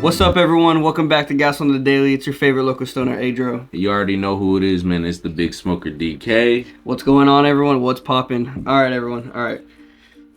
What's up, everyone? Welcome back to Gas on the Daily. It's your favorite local stoner, Adro. You already know who it is, man. It's the Big Smoker DK. What's going on, everyone? What's popping? All right, everyone. All right.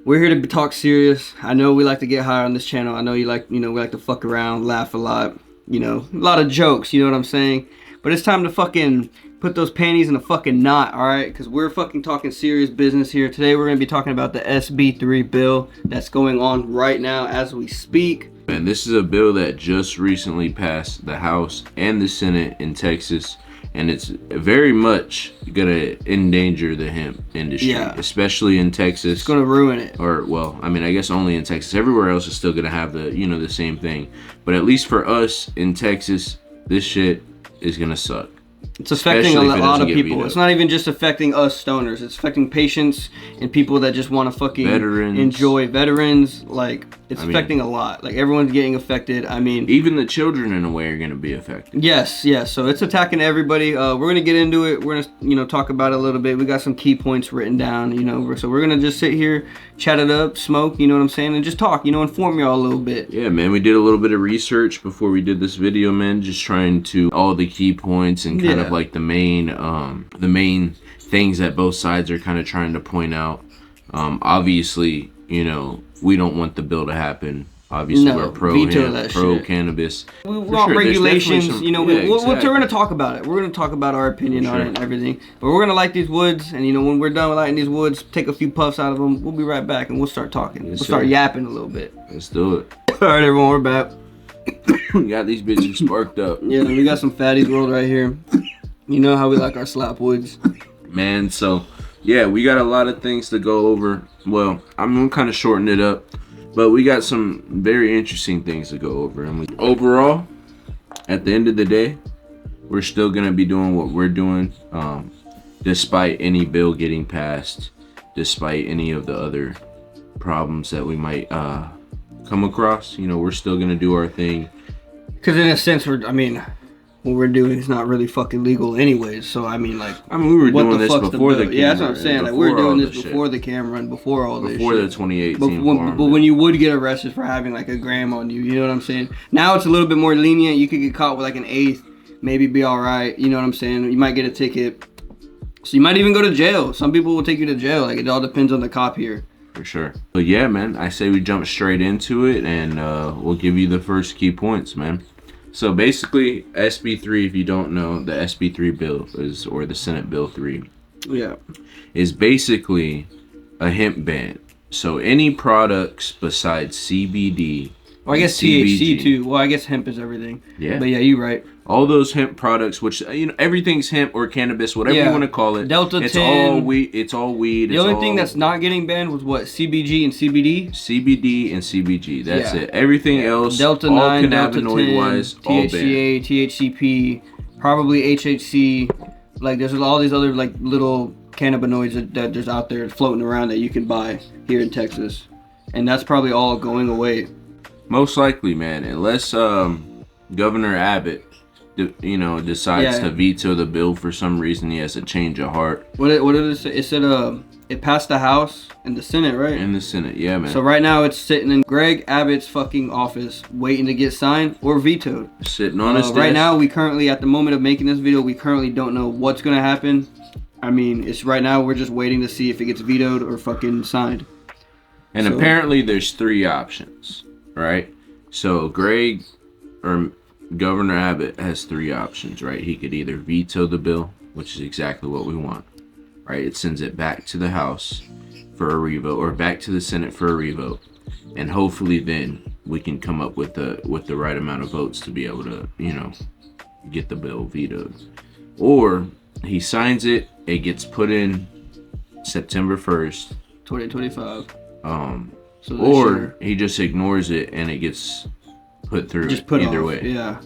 We're here to talk serious. I know we like to get high on this channel. I know we like to fuck around, laugh a lot. A lot of jokes, you know what I'm saying? But it's time to fucking put those panties in a fucking knot, all right? Because we're fucking talking serious business here. Today, we're going to be talking about the SB3 bill that's going on right now as we speak. And this is a bill that just recently passed the House and the Senate in Texas, and it's very much gonna endanger the hemp industry, especially in Texas. It's gonna ruin it. Or, well, I mean, I guess only in Texas. Everywhere else is still gonna have the same thing. But at least for us in Texas, this shit is gonna suck. It's affecting a lot of people. It's not even just affecting us stoners. It's affecting patients and people that just want to fucking enjoy. Veterans. Like, it's affecting a lot. Like, everyone's getting affected. I mean, even the children in a way are going to be affected. Yes. So it's attacking everybody. We're going to get into it. We're going to, talk about it a little bit. We got some key points written down, so we're going to just sit here, chat it up, smoke, you know what I'm saying, and just talk, inform y'all a little bit. Yeah, man, we did a little bit of research before we did this video, man, just trying to all the key points and kind of like the main things that both sides are kind of trying to point out. Obviously, we don't want the bill to happen. Obviously, we're pro cannabis. We want regulations. We're going to talk about it. We're going to talk about our opinion on it and everything. But we're going to light these woods, and when we're done with lighting these woods, take a few puffs out of them. We'll be right back, and we'll start talking. We'll start yapping a little bit. Let's do it. All right, everyone, we're back. We got these bitches sparked up. Yeah, we got some fatties rolled right here. You know how we like our slap woods. Man, so yeah, we got a lot of things to go over. Well, I'm gonna kind of shorten it up, but we got some very interesting things to go over. And overall, at the end of the day, we're still gonna be doing what we're doing, despite any bill getting passed, despite any of the other problems that we might come across. We're still gonna do our thing. Because in a sense, what we're doing is not really fucking legal anyways. So we were doing this before the camera. Yeah, that's what I'm saying. Like, we were doing this before the camera and before all this shit. Before the 2018 but when you would get arrested for having like a gram on you, you know what I'm saying? Now it's a little bit more lenient. You could get caught with like an eighth, maybe be all right. You know what I'm saying? You might get a ticket. So you might even go to jail. Some people will take you to jail. Like, it all depends on the cop here. For sure. But yeah, man, I say we jump straight into it, and we'll give you the first key points, man. So basically, SB3, if you don't know, the SB3 bill or the Senate Bill 3, is basically a hemp ban. So any products besides CBD, well, I guess THC too. Well, I guess hemp is everything. Yeah. But yeah, you're right. All those hemp products, which everything's hemp or cannabis, whatever you want to call it. Delta 10. It's all weed. The only thing that's not getting banned was what? CBG and CBD. CBD and CBG. That's it. Everything else, Delta all 9, Delta 10, cannabinoid-wise, THCA, THCP, probably HHC. Like, there's all these other like little cannabinoids that there's out there floating around that you can buy here in Texas, and that's probably all going away. Most likely, man, unless Governor Abbott decides to veto the bill for some reason. He has a change of heart. What did it say? It said it passed the House and the Senate, right? In the Senate, yeah, man. So right now it's sitting in Greg Abbott's fucking office, waiting to get signed or vetoed. Sitting on his desk. Right now, we currently, at the moment of making this video, we currently don't know what's gonna happen. It's right now we're just waiting to see if it gets vetoed or fucking signed. And apparently there's three options, right? So Governor Abbott has three options, right? He could either veto the bill, which is exactly what we want, right? It sends it back to the House for a revote, or back to the Senate for a revote, and hopefully then we can come up with the right amount of votes to be able to, get the bill vetoed. Or he signs it, it gets put in September 1st, 2025. Or he just ignores it and it gets put through. Just put either off. way. Yeah.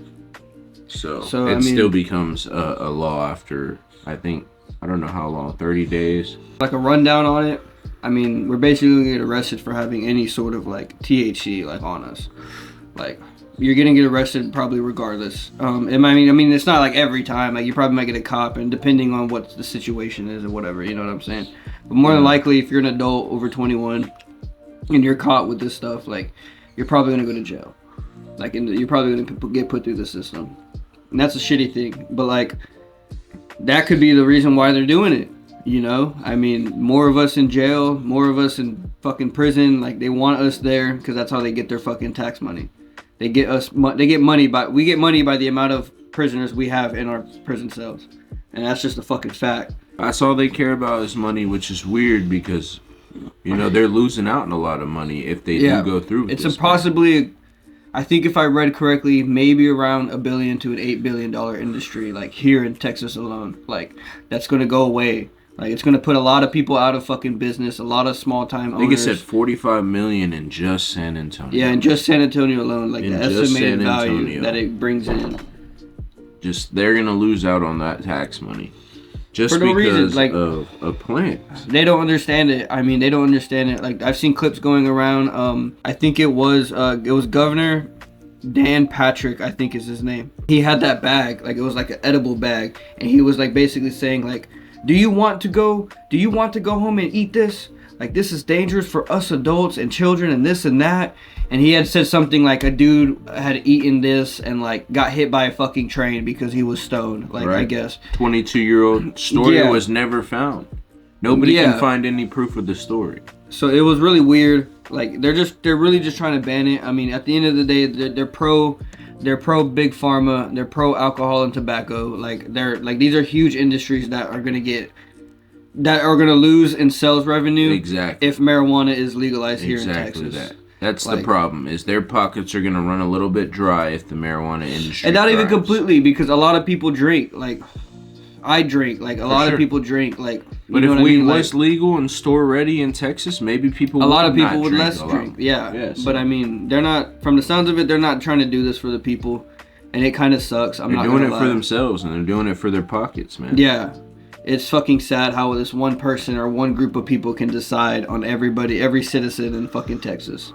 So it still becomes a law after, I don't know how long, 30 days. Like a rundown on it. We're basically going to get arrested for having any sort of like THC like on us. Like, you're going to get arrested probably regardless. It's not like every time. Like, you probably might get a cop, and depending on what the situation is or whatever, you know what I'm saying? But more than likely, if you're an adult over 21 and you're caught with this stuff, like, you're probably going to go to jail. Like, you're probably gonna get put through the system, and that's a shitty thing. But like, that could be the reason why they're doing it. You know, I mean, more of us in jail, more of us in fucking prison. Like, they want us there because that's how they get their fucking tax money. They get money by the amount of prisoners we have in our prison cells, and that's just a fucking fact. That's all they care about is money, which is weird because, you know, they're losing out on a lot of money if they do go through with it's this. Possibly, I think if I read correctly, maybe around $1 billion to an $8 billion industry, like here in Texas alone. Like, that's gonna go away. Like, it's gonna put a lot of people out of fucking business. A lot of small time owners. I think it said 45 million in just San Antonio. Yeah, in just San Antonio alone, like the estimated value that it brings in. Just they're gonna lose out on that tax money. Just for no because reason, like, of a plant. They don't understand it. I mean, they don't understand it. Like, I've seen clips going around. I think it was Governor Dan Patrick, I think is his name. He had that bag, like it was like an edible bag, and he was like basically saying like, do you want to go home and eat this? Like, this is dangerous for us adults and children and this and that. And he had said something like a dude had eaten this and like got hit by a fucking train because he was stoned. Like, right. I guess 22-year-old story was never found. Nobody can find any proof of the story. So it was really weird. Like, they're really just trying to ban it. I mean, at the end of the day, they're pro big pharma. They're pro alcohol and tobacco. Like, these are huge industries that are gonna lose in sales revenue. Exactly. If marijuana is legalized here in Texas. That's the problem. Is their pockets are gonna run a little bit dry if the marijuana industry. And not even completely, because a lot of people drink. Like, I drink. Like, a lot of people drink. Like, but if weed was legal and store ready in Texas, maybe people. A lot of people would less drink. Yeah. Yes. But I mean, they're not. From the sounds of it, they're not trying to do this for the people, and it kind of sucks. They're doing it for themselves, and they're doing it for their pockets, man. Yeah. It's fucking sad how this one person or one group of people can decide on every citizen in fucking Texas.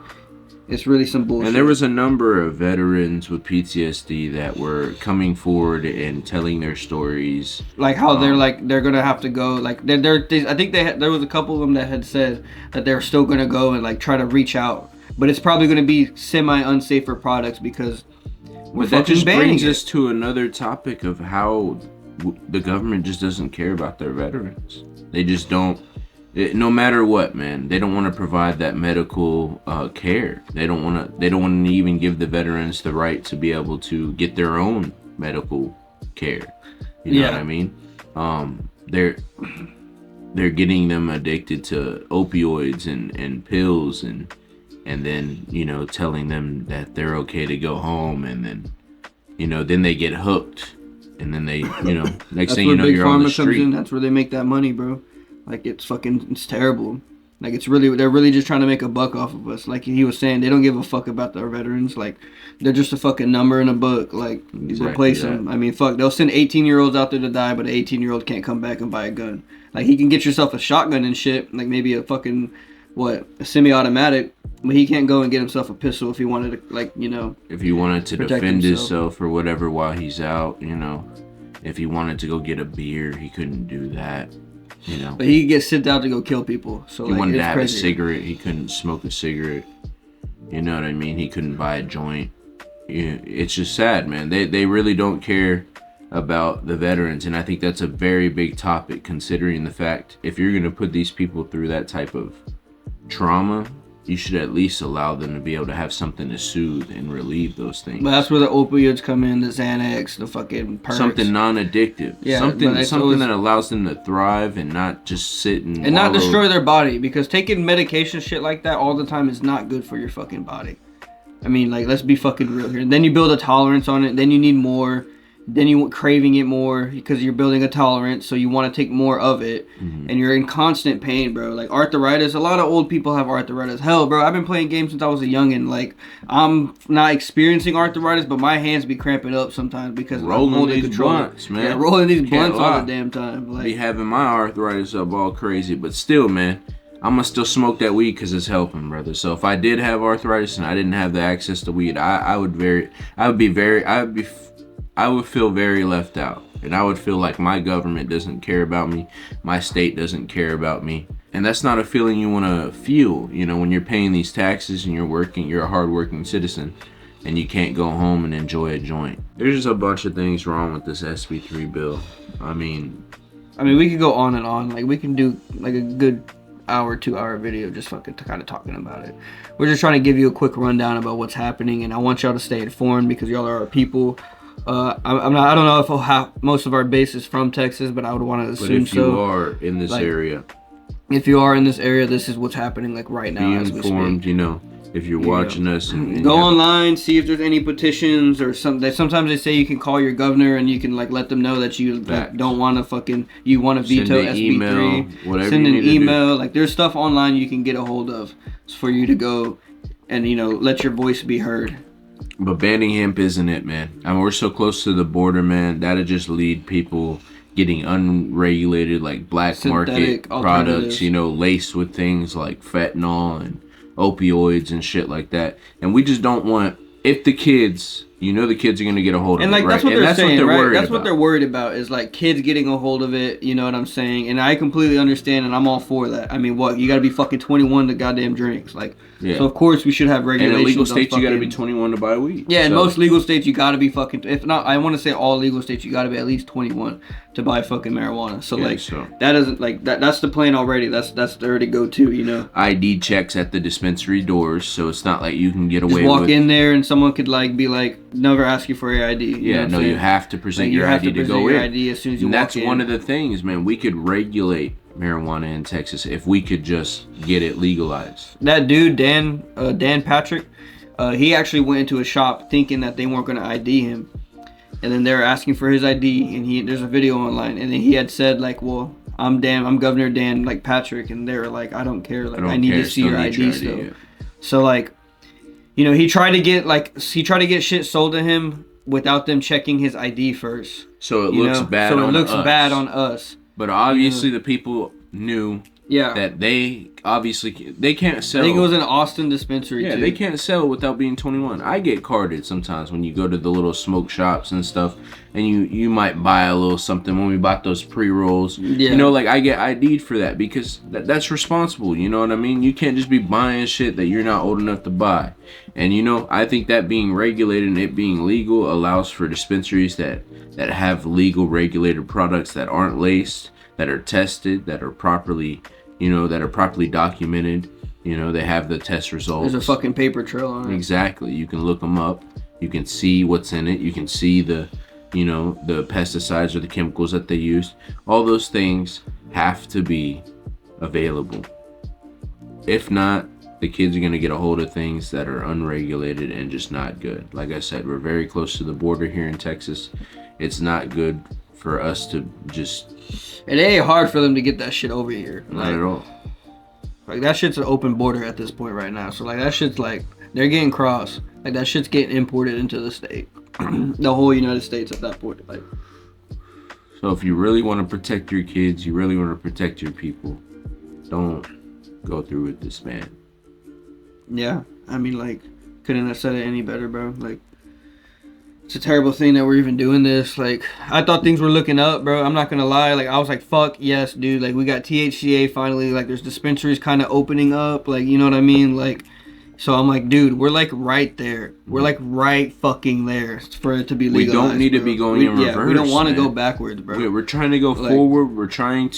It's really some bullshit. And there was a number of veterans with PTSD that were coming forward and telling their stories. Like how they're gonna have to go. Like I think there was a couple of them that had said that they're still gonna go and like try to reach out, but it's probably gonna be semi-unsafe for products because. But that just brings us to another topic of how the government just doesn't care about their veterans. They just don't. No matter what, man, they don't want to provide that medical care. They don't want to even give the veterans the right to be able to get their own medical care. You know what I mean? They're getting them addicted to opioids and pills and then, you know, telling them that they're okay to go home, and then, you know, then they get hooked. And then they, you know, next thing you know, you're on the street. Comes in. That's where they make that money, bro. Like, it's terrible. Like, they're really just trying to make a buck off of us. Like he was saying, they don't give a fuck about their veterans. Like, they're just a fucking number in a book. Like, replace them. I mean, fuck, they'll send 18-year-olds out there to die, but an 18-year-old can't come back and buy a gun. Like, he can get yourself a shotgun and shit. Like, maybe a fucking, a semi-automatic. But he can't go and get himself a pistol if he wanted to, like, you know. If he wanted to defend himself or whatever while he's out, you know. If he wanted to go get a beer, he couldn't do that, you know. But he could get sent out to go kill people. So he wanted to have a cigarette. He couldn't smoke a cigarette. You know what I mean? He couldn't buy a joint. It's just sad, man. They really don't care about the veterans. And I think that's a very big topic, considering the fact if you're going to put these people through that type of trauma, you should at least allow them to be able to have something to soothe and relieve those things. But that's where the opioids come in, the Xanax, the fucking perks. Something non-addictive. Yeah, something that allows them to thrive and not just sit and not destroy their body. Because taking medication shit like that all the time is not good for your fucking body. I mean, like, let's be fucking real here. And then you build a tolerance on it. Then you need more. Then you craving it more because you're building a tolerance, so you want to take more of it, and you're in constant pain, bro. Like arthritis, a lot of old people have arthritis. Hell, bro, I've been playing games since I was a youngin'. Like, I'm not experiencing arthritis, but my hands be cramping up sometimes because rolling I'm holding these blunts, man. Yeah, rolling these blunts all the damn time. Like, be having my arthritis up all crazy, but still, man, I'm gonna still smoke that weed because it's helping, brother. So if I did have arthritis and I didn't have the access to weed, I would feel very left out, and I would feel like my government doesn't care about me, my state doesn't care about me, and that's not a feeling you want to feel, you know, when you're paying these taxes and you're a hardworking citizen. and you can't go home and enjoy a joint. There's just a bunch of things wrong with this SB3 bill. I mean, we could go on and on. Like, we can do like a good hour, 2-hour video just fucking kind of talking about it. We're just trying to give you a quick rundown about what's happening, and I want y'all to stay informed because y'all are our people. I don't know if we'll have most of our base is from Texas, but I would want to assume so. But if you are in this area, if you are in this area, this is what's happening like right now. Be informed, you know. If you're watching us, and go online, see if there's any petitions or something. Sometimes they say you can call your governor and you can like let them know that you don't want to fucking, you want to veto SB3. Send an email. Like, there's stuff online you can get a hold of for you to go and, you know, let your voice be heard. But banning hemp isn't it, man. I mean, we're so close to the border, man. That'll just lead people getting unregulated, like black Synthetic market products, you know, laced with things like fentanyl and opioids and shit like that. And we just don't want, if the kids, you know, the kids are going to get a hold of and like, it, that's right? what they're saying, right? That's about. what they're worried about, is like kids getting a hold of it, you know what I'm saying? And I completely understand, and I'm all for that. I mean, what, you got to be fucking 21 to goddamn drinks. Like, yeah. So of course we should have regulations. And in legal states, you got to be 21 to buy weed. Yeah, in most legal states, you got to be fucking, if not, I want to say all legal states, you got to be at least 21 to buy fucking marijuana. So yeah, like, so that doesn't, like, that's the plan already. That's the already go-to, you know? ID checks at the dispensary doors, so it's not like you can get away with. Just walk in there and someone could like be like, never ask you for your ID. Yeah, no, you have to present your ID to go in. ID as soon as you walk in. That's one of the things, man. We could regulate marijuana in Texas if we could just get it legalized. That dude, Dan Patrick, he actually went into a shop thinking that they weren't going to ID him. And then they were asking for his ID, and there's a video online, and then he had said like, well, I'm Governor Dan like Patrick, and they were like, I don't care, like I need to see your ID still. Yeah. So like, you know, he tried to get shit sold to him without them checking his ID first. So it looks bad on us. So it looks bad on us. But obviously the people knew that they can't sell. I think it was an Austin dispensary too. They can't sell without being 21. I get carded sometimes when you go to the little smoke shops and stuff, and you might buy a little something. When we bought those pre-rolls, you know, like I get ID'd for that because that's responsible, you know what I mean? You can't just be buying shit that you're not old enough to buy. And you know, I think that being regulated and it being legal allows for dispensaries that have legal regulated products that aren't laced, that are tested, that are properly documented. You know, they have the test results. There's a fucking paper trail on it. Exactly. You can look them up. You can see what's in it. You can see the pesticides or the chemicals that they use. All those things have to be available. If not, the kids are going to get a hold of things that are unregulated and just not good. Like I said, we're very close to the border here in Texas. It's not good for us to just... It ain't hard for them to get that shit over here. Not at all. Like, that shit's an open border at this point right now. So, like, that shit's, like, they're getting crossed. Like, that shit's getting imported into the state. The whole United States at that point. Like, so if you really want to protect your kids, you really want to protect your people, don't go through with this, man. Yeah. I mean, like, couldn't have said it any better, bro. Like, it's a terrible thing that we're even doing this. Like, I thought things were looking up, bro. I'm not gonna lie. Like, I was like, fuck yes, dude. Like, we got THCA finally. Like, there's dispensaries kind of opening up. Like, you know what I mean? Like, so I'm like, dude, we're like right there. We're like right fucking there for it to be legalized. We don't need to be going in reverse. Yeah, we don't want to go backwards, bro. We're trying to go forward. We're trying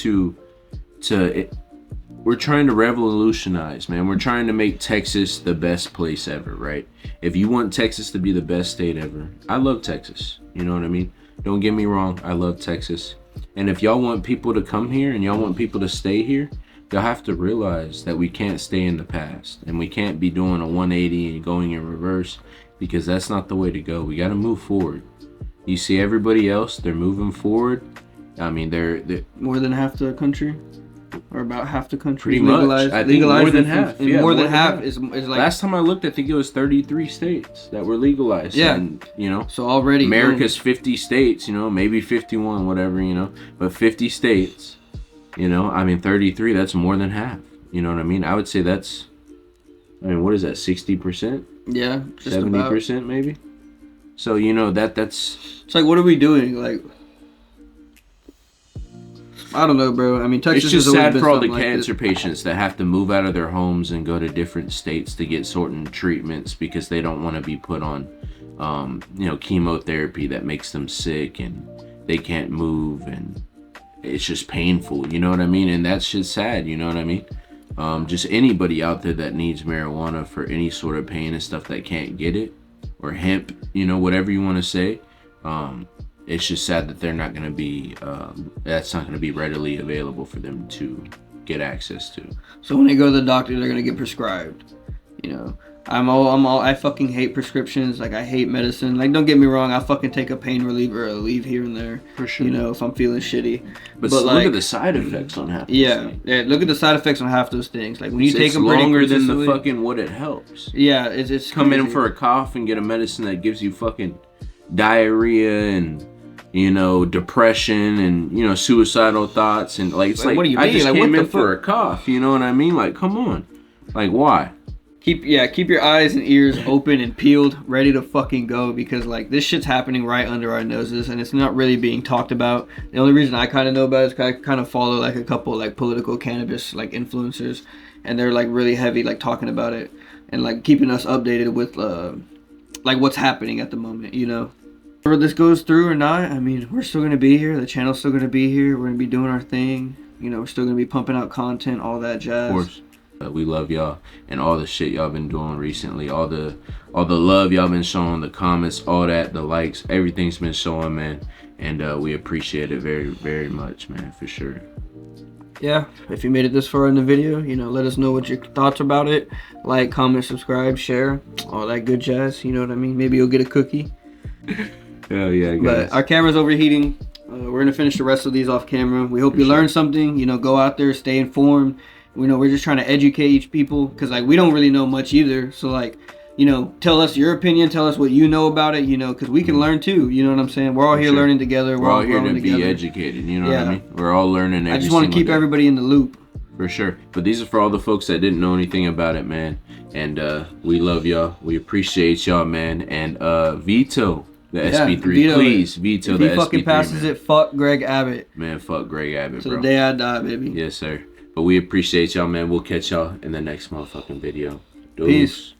we're trying to revolutionize, man. We're trying to make Texas the best place ever, right? If you want Texas to be the best state ever, I love Texas. You know what I mean? Don't get me wrong. I love Texas. And if y'all want people to come here and y'all want people to stay here, y'all have to realize that we can't stay in the past. And we can't be doing a 180 and going in reverse, because that's not the way to go. We got to move forward. You see everybody else, they're moving forward. I mean, they're more than half the country. Or about half the country pretty legalized. I think legalized more than half. Yeah, more than half is like... Last time I looked, I think it was 33 states that were legalized. Yeah. And, you know, so already... America's 50 states, you know, maybe 51, whatever, you know. But 50 states, you know, I mean, 33, that's more than half. You know what I mean? I would say that's... I mean, what is that, 60%? Yeah, just 70% about. Maybe? So, you know, that's... It's like, what are we doing? Like... I don't know, bro. I mean, Texas It's just has always sad been for all the something like cancer this. patients that have to move out of their homes and go to different states to get certain treatments because they don't want to be put on, chemotherapy that makes them sick and they can't move and it's just painful. You know what I mean? And that's just sad. You know what I mean? Just anybody out there that needs marijuana for any sort of pain and stuff that can't get it, or hemp, whatever you want to say. It's just sad that they're not going to be, that's not going to be readily available for them to get access to. So when they go to the doctor, they're going to get prescribed. I fucking hate prescriptions. Like, I hate medicine. Like, don't get me wrong, I fucking take a pain reliever or a leave here and there. For sure. If I'm feeling shitty. But look at the side effects on half those things. Yeah, look at the side effects on half those things. Like, when you take them pretty longer than consistently, the fucking what it helps. Yeah, it's Come in crazy. for a cough and get a medicine that gives you fucking diarrhea and depression and suicidal thoughts and it's like what do you I mean? just Like, came what in the for a cough. You know what I mean? Like, come on. Like, why? Keep your eyes and ears open and peeled, ready to fucking go, because like this shit's happening right under our noses and it's not really being talked about. The only reason I kind of know about it is 'cause I kind of follow like a couple like political cannabis like influencers, and they're like really heavy like talking about it and like keeping us updated with like what's happening at the moment. Whether this goes through or not, I mean, we're still gonna be here. The channel's still gonna be here. We're gonna be doing our thing. We're still gonna be pumping out content, all that jazz. Of course. We love y'all and all the shit y'all been doing recently, all the love y'all been showing, the comments, all that, the likes, everything's been showing, man, and we appreciate it very, very much, man, for sure. Yeah, if you made it this far in the video, let us know what your thoughts about it. Like, comment, subscribe, share, all that good jazz. You know what I mean? Maybe you'll get a cookie. Hell yeah, guys. But our camera's overheating. We're gonna finish the rest of these off camera. We hope you learned something. Go out there, stay informed. We're just trying to educate people, because like we don't really know much either. So like, tell us your opinion, tell us what you know about it, because we can learn too. You know what I'm saying? We're all here learning together. We're all here to together. be educated. You know what I mean? We're all learning. I just want to keep everybody in the loop. For sure. But these are for all the folks that didn't know anything about it, man. And we love y'all. We appreciate y'all, man. And veto the SB3. Please veto the SB3. If he fucking passes it, fuck Greg Abbott. Man, fuck Greg Abbott, bro. To the day I die, baby. Yes, sir. But we appreciate y'all, man. We'll catch y'all in the next motherfucking video. Peace.